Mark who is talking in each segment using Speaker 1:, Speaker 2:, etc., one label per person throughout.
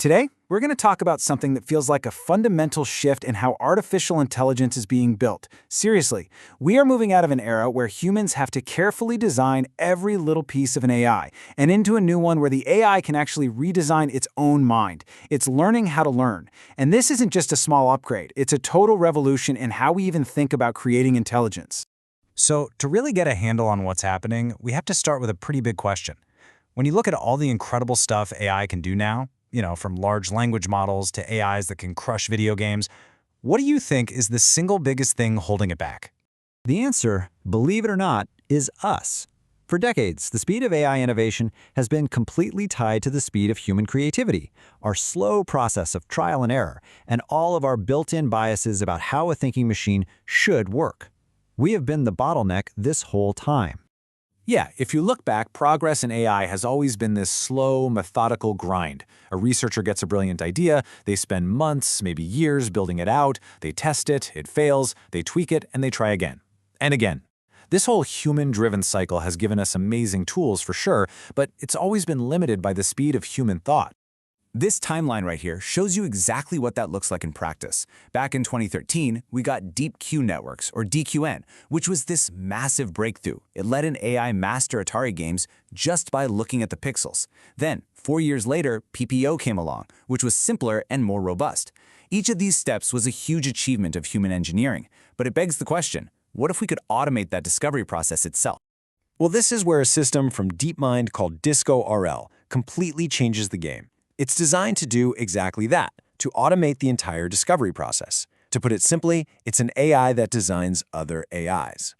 Speaker 1: Today, we're going to talk about something that feels like a fundamental shift in how artificial intelligence is being built. Seriously, we are moving out of an era where humans have to carefully design every little piece of an AI, and into a new one where the AI can actually redesign its own mind. It's learning how to learn. And this isn't just a small upgrade, it's a total revolution in how we even think about creating intelligence.
Speaker 2: So, to really get a handle on what's happening, we have to start with a pretty big question. When you look at all the incredible stuff AI can do now, from large language models to AIs that can crush video games, what do you think is the single biggest thing holding it back?
Speaker 3: The answer, believe it or not, is us. For decades, the speed of AI innovation has been completely tied to the speed of human creativity, our slow process of trial and error, and all of our built-in biases about how a thinking machine should work. We have been the bottleneck this whole time.
Speaker 1: Yeah, if you look back, progress in AI has always been this slow, methodical grind. A researcher gets a brilliant idea, they spend months, maybe years building it out, they test it, it fails, they tweak it, and they try again. And again. This whole human-driven cycle has given us amazing tools for sure, but it's always been limited by the speed of human thought. This timeline right here shows you exactly what that looks like in practice. Back in 2013, we got Deep Q networks, or DQN, which was this massive breakthrough. It let an AI master Atari games just by looking at the pixels. Then, 4 years later, PPO came along, which was simpler and more robust. Each of these steps was a huge achievement of human engineering, but it begs the question, what if we could automate that discovery process itself?
Speaker 4: Well, this is where a system from DeepMind called DiscoRL completely changes the game. It's designed to do exactly that, to automate the entire discovery process. To put it simply, it's an AI that designs other AIs.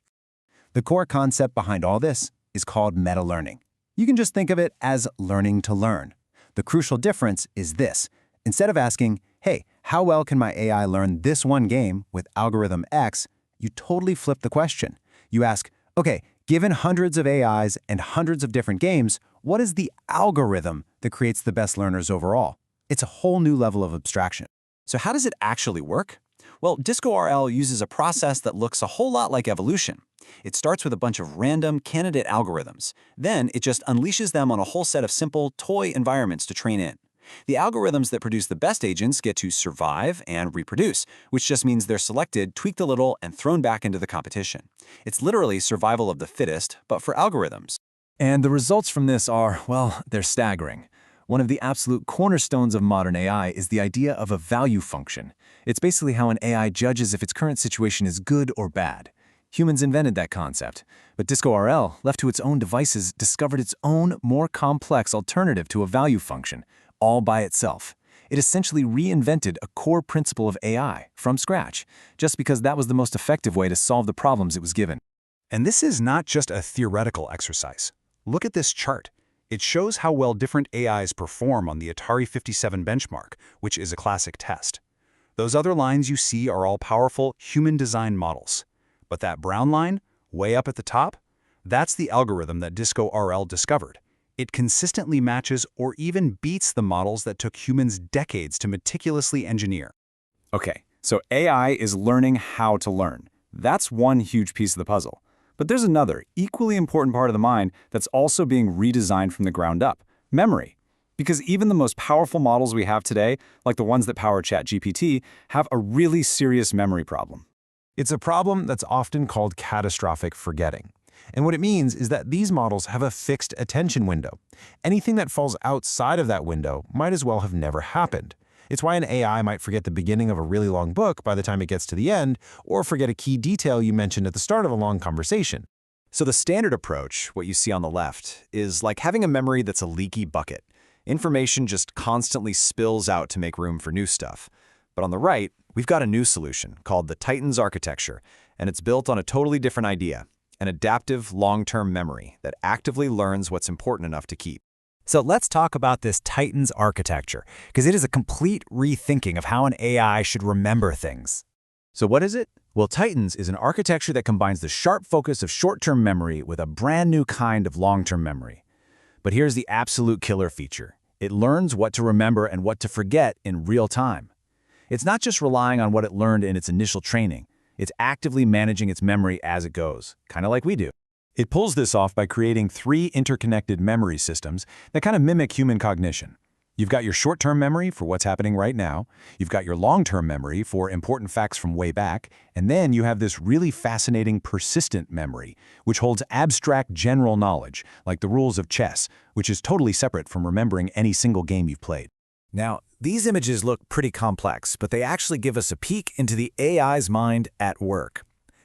Speaker 5: The core concept behind all this is called meta-learning. You can just think of it as learning to learn. The crucial difference is this. Instead of asking, hey, how well can my AI learn this one game with algorithm X, you totally flip the question. You ask, okay, given hundreds of AIs and hundreds of different games, what is the algorithm that creates the best learners overall? It's a whole new level of abstraction.
Speaker 4: So how does it actually work? Well, DiscoRL uses a process that looks a whole lot like evolution. It starts with a bunch of random candidate algorithms. Then it just unleashes them on a whole set of simple toy environments to train in. The algorithms that produce the best agents get to survive and reproduce, which just means they're selected, tweaked a little, and thrown back into the competition. It's literally survival of the fittest, but for algorithms.
Speaker 6: And the results from this are, well, they're staggering. One of the absolute cornerstones of modern AI is the idea of a value function. It's basically how an AI judges if its current situation is good or bad. Humans invented that concept, but DiscoRL, left to its own devices, discovered its own, more complex alternative to a value function, all by itself. It essentially reinvented a core principle of AI from scratch, just because that was the most effective way to solve the problems it was given.
Speaker 2: And this is not just a theoretical exercise. Look at this chart. It shows how well different AIs perform on the Atari 57 benchmark, which is a classic test. Those other lines you see are all powerful human-designed models. But that brown line, way up at the top, that's the algorithm that DiscoRL discovered. It consistently matches or even beats the models that took humans decades to meticulously engineer.
Speaker 6: Okay, so AI is learning how to learn. That's one huge piece of the puzzle. But there's another, equally important part of the mind that's also being redesigned from the ground up, memory. Because even the most powerful models we have today, like the ones that power ChatGPT, have a really serious memory problem.
Speaker 7: It's a problem that's often called catastrophic forgetting. And what it means is that these models have a fixed attention window. Anything that falls outside of that window might as well have never happened. It's why an AI might forget the beginning of a really long book by the time it gets to the end, or forget a key detail you mentioned at the start of a long conversation.
Speaker 4: So the standard approach, what you see on the left, is like having a memory that's a leaky bucket. Information just constantly spills out to make room for new stuff. But on the right, we've got a new solution called the Titans architecture, and it's built on a totally different idea, an adaptive long-term memory that actively learns what's important enough to keep.
Speaker 3: So let's talk about this Titans architecture, because it is a complete rethinking of how an AI should remember things.
Speaker 1: So what is it? Well, Titans is an architecture that combines the sharp focus of short-term memory with a brand new kind of long-term memory. But here's the absolute killer feature. It learns what to remember and what to forget in real time. It's not just relying on what it learned in its initial training. It's actively managing its memory as it goes, kind of like we do.
Speaker 7: It pulls this off by creating 3 interconnected memory systems that kind of mimic human cognition.
Speaker 2: You've got your short-term memory for what's happening right now, you've got your long-term memory for important facts from way back, and then you have this really fascinating persistent memory, which holds abstract general knowledge, like the rules of chess, which is totally separate from remembering any single game you've played.
Speaker 1: Now, these images look pretty complex, but they actually give us a peek into the AI's mind at work.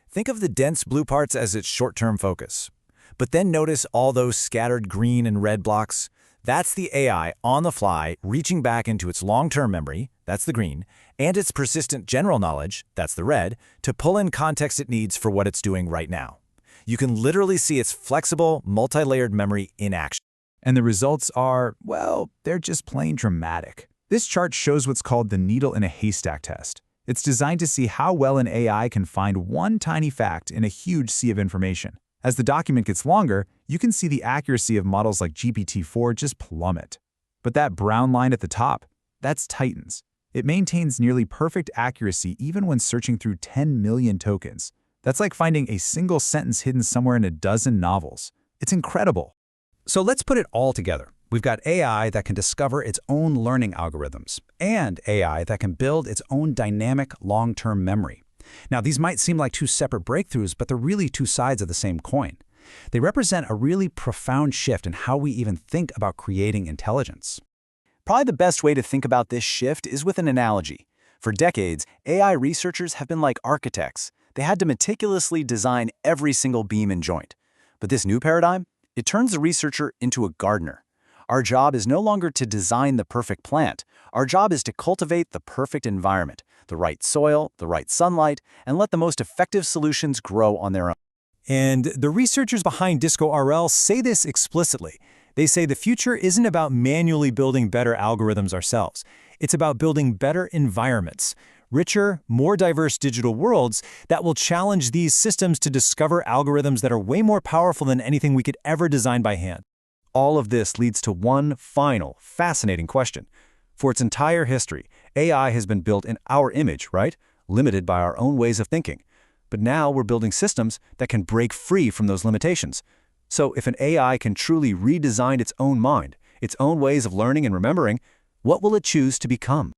Speaker 1: Think of the dense blue parts as its short-term focus. But then notice all those scattered green and red blocks. That's the AI on the fly reaching back into its long-term memory, that's the green, and its persistent general knowledge, that's the red, to pull in context it needs for what it's doing right now. You can literally see its flexible, multi-layered memory in action.
Speaker 7: And the results are, well, they're just plain dramatic. This chart shows what's called the needle in a haystack test. It's designed to see how well an AI can find one tiny fact in a huge sea of information. As the document gets longer, you can see the accuracy of models like GPT-4 just plummet. But that brown line at the top, that's Titans. It maintains nearly perfect accuracy even when searching through 10 million tokens. That's like finding a single sentence hidden somewhere in a dozen novels. It's incredible.
Speaker 2: So let's put it all together. We've got AI that can discover its own learning algorithms, and AI that can build its own dynamic long-term memory. Now, these might seem like two separate breakthroughs, but they're really two sides of the same coin. They represent a really profound shift in how we even think about creating intelligence.
Speaker 4: Probably the best way to think about this shift is with an analogy. For decades, AI researchers have been like architects. They had to meticulously design every single beam and joint. But this new paradigm, it turns the researcher into a gardener. Our job is no longer to design the perfect plant. Our job is to cultivate the perfect environment, the right soil, the right sunlight, and let the most effective solutions grow on their own.
Speaker 1: And the researchers behind DiscoRL say this explicitly. They say the future isn't about manually building better algorithms ourselves. It's about building better environments, richer, more diverse digital worlds that will challenge these systems to discover algorithms that are way more powerful than anything we could ever design by hand. All of this leads to one final, fascinating question. For its entire history, AI has been built in our image, right? Limited by our own ways of thinking. But now we're building systems that can break free from those limitations. So if an AI can truly redesign its own mind, its own ways of learning and remembering, what will it choose to become?